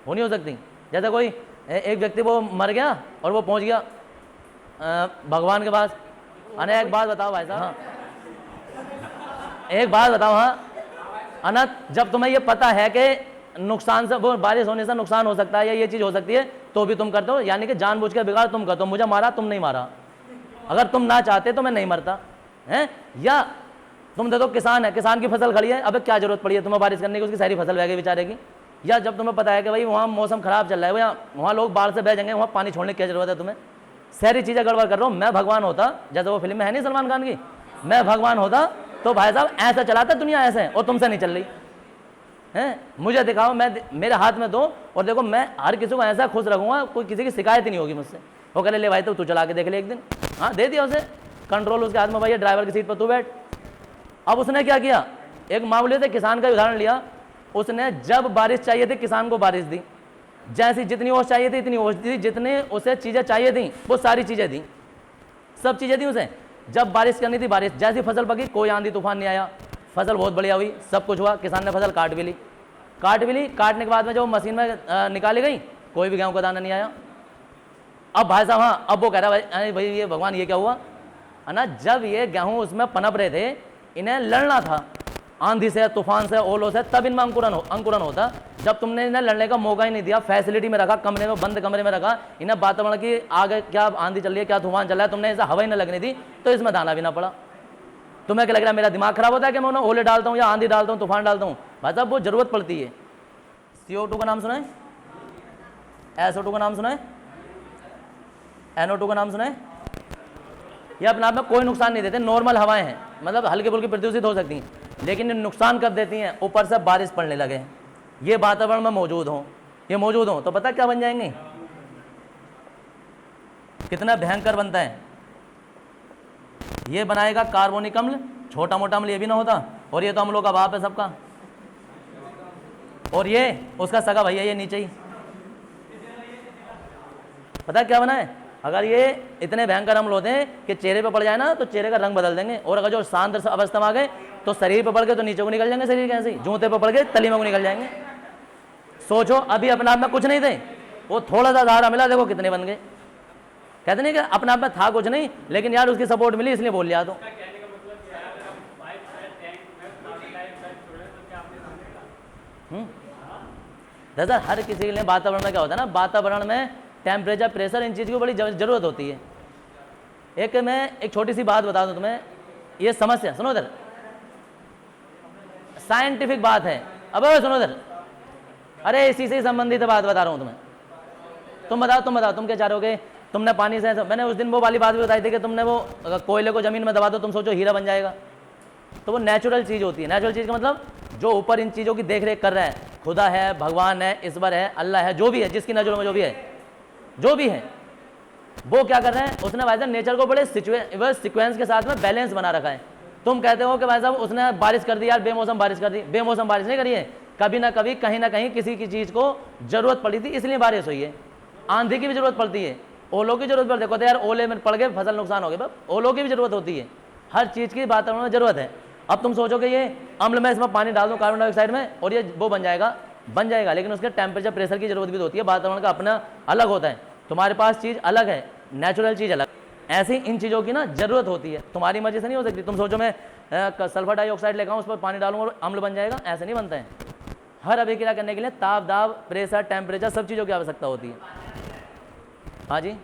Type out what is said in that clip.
वो नहीं हो सकती। जैसे कोई एक व्यक्ति वो मर गया और वो पहुंच गया भगवान के पास। अने एक बात बताओ भाई साहब, हाँ एक बात बताओ, हाँ अनंत, जब तुम्हें ये पता है कि नुकसान से, वो बारिश होने से नुकसान हो सकता है या ये चीज़ हो सकती है, तो भी तुम करते हो, यानी कि जानबूझ के बिगाड़ तुम करते हो। मुझे मारा, तुम नहीं मारा। अगर तुम ना चाहते तो मैं नहीं मरता है। या तुम देखो किसान है, किसान की फसल खड़ी है, अबे क्या जरूरत पड़ी है तुम्हें बारिश करने की, उसकी सारी फसल बह गई बेचारे की। या जब तुम्हें पता है कि भाई वहाँ मौसम खराब चल रहा है, वहाँ लोग बाढ़ से बह जाएंगे, वहाँ पानी छोड़ने की क्या जरूरत है तुम्हें, सारी चीज़ें गड़बड़ कर रहा हूँ। मैं भगवान होता, जैसे वो फिल्म में है नहीं सलमान खान की, मैं भगवान होता तो भाई साहब ऐसा चलाता दुनिया ऐसे, और तुमसे नहीं चल रही है। मुझे दिखाओ, मैं मेरे हाथ में दो और देखो, मैं हर किसी को ऐसा खुश रखूंगा, कोई किसी की शिकायत ही नहीं होगी मुझसे। वो कह ले भाई तो तू चला के देख ले एक दिन, हाँ दे दिया उसे कंट्रोल उसके हाथ में, भाई ड्राइवर की सीट पर तू बैठ। अब उसने क्या किया, एक मामूली से किसान का उदाहरण लिया, उसने जब बारिश चाहिए थी किसान को बारिश दी, जैसी जितनी ओस चाहिए थी इतनी ओस दी, जितनी उसे चीज़ें चाहिए थी वो सारी चीज़ें दी, सब चीज़ें दी उसे। जब बारिश करनी थी बारिश, जैसी फसल पकी कोई आंधी तूफान नहीं आया, फसल बहुत बढ़िया हुई, सब कुछ हुआ, किसान ने फसल काट भी ली। काटने के बाद में जब मशीन में निकाली गई, कोई भी गेहूं का दाना नहीं आया। अब भाई साहब, हाँ अब वो कह रहा है भाई ये भगवान ये क्या हुआ है ना, जब ये गेहूं उसमें पनप रहे थे, इन्हें लड़ना था आंधी से, तूफान से, ओलों से, तब इनमें अंकुरन होता। जब तुमने इन्हें लड़ने का मौका ही नहीं दिया, फैसिलिटी में रखा, कमरे में, बंद कमरे में रखा, इन्हें वातावरण की आगे क्या आंधी चल रही है, क्या तूफान चल रहा है, तुमने ऐसा हवा ही न लगने दी, तो इसमें दाना भी ना पड़ा। तुम्हें क्या लग रहा है मेरा दिमाग खराब होता है कि मैं उन्हें ओले डालता हूँ या आंधी डालता हूँ, तूफान डालता हूँ? भाई साहब वो जरूरत पड़ती है। CO2 का नाम सुना है, SO2 का नाम सुना है, NO2 का नाम सुना है? ये अपने आप में कोई नुकसान नहीं देते, नॉर्मल हवाएं हैं, मतलब हल्की फुल्की प्रदूषित हो सकती हैं, लेकिन ये नुकसान कब देती हैं, ऊपर से बारिश पड़ने लगे, ये वातावरण में मौजूद हो, ये मौजूद हो तो पता क्या बन जाएंगे, कितना भयंकर बनता है। ये बनाएगा कार्बोनिक अम्ल, छोटा मोटा अम्ल ये भी ना होता, और ये तो अम्लों का बाप है सबका, और ये उसका सगा भैया ये नीचे ही। पता क्या बना है, अगर ये इतने भयंकर अम्ल होते हैं कि चेहरे पे पड़ जाए ना तो चेहरे का रंग बदल देंगे, और अगर जो शांत अवस्था में आ गए तो शरीर पे पड़ गए तो नीचे को निकल जाएंगे, शरीर कैसे जूते पे पड़ गए तली में को निकल जाएंगे। सोचो अभी अपने आप में कुछ नहीं थे, वो थोड़ा सा सहारा मिला, देखो कितने बन गए। कहते नहीं कि अपने आप में था कुछ नहीं, लेकिन यार उसकी सपोर्ट मिली इसलिए बोल लिया। तो दादा हर किसी के लिए वातावरण में क्या होता है ना, वातावरण में टेम्परेचर, प्रेशर, इन चीज़ की बड़ी जरूरत होती है। मैं एक छोटी सी बात बता दूं तुम्हें, ये समस्या सुनो इधर, साइंटिफिक बात है, अब सुनो इधर, अरे इसी से संबंधित बात बता रहा हूं तुम्हें। तुम बताओ तुम क्या चाह रहे हो? तुमने पानी से, मैंने उस दिन वो वाली बात भी बताई थी कि तुमने वो कोयले को जमीन में दबा दो, तुम सोचो हीरा बन जाएगा, तो वो नेचुरल चीज़ होती है। नेचुरल चीज़ का मतलब जो ऊपर इन चीज़ों की देख रेख कर रहा है, खुदा है, भगवान है, ईश्वर है, अल्लाह है, जो भी है, जिसकी नज़रों में जो भी है, वो क्या कर रहे हैं, उसने भाई साहब नेचर को बड़े सीक्वेंस के साथ में बैलेंस बना रखा है। तुम कहते हो कि भाई साहब उसने बारिश कर दी यार, बेमौसम बारिश कर दी, बेमौसम बारिश नहीं करी है, कभी ना कभी कहीं ना कहीं किसी की चीज़ को जरूरत पड़ी थी इसलिए बारिश हुई है। आंधी की भी जरूरत पड़ती है, ओलों की जरूरत पड़ती है, देखो यार ओले में पड़ गए फसल नुकसान हो गया, ओलों की भी जरूरत होती है, हर चीज़ की वातावरण में जरूरत है। अब तुम सोचो कि ये अम्ल में इसमें पानी डाल दूँ कार्बन डाइऑक्साइड में और ये वो बन जाएगा, लेकिन उसके टेम्परेचर, प्रेशर की जरूरत भी होती है, वातावरण का अपना अलग होता है, तुम्हारे पास चीज़ अलग है, नेचुरल चीज़ अलग। ऐसी इन चीज़ों की ना जरूरत होती है, तुम्हारी मर्जी से नहीं हो सकती। तुम सोचो मैं सल्फर डाइऑक्साइड लेकर उस पर पानी डालूँ और अम्ल बन जाएगा, ऐसे नहीं बनता है। हर अभिक्रिया करने के लिए ताप, दाब, प्रेशर, टेम्परेचर, सब चीज़ों की आवश्यकता होती है। हाँ जी।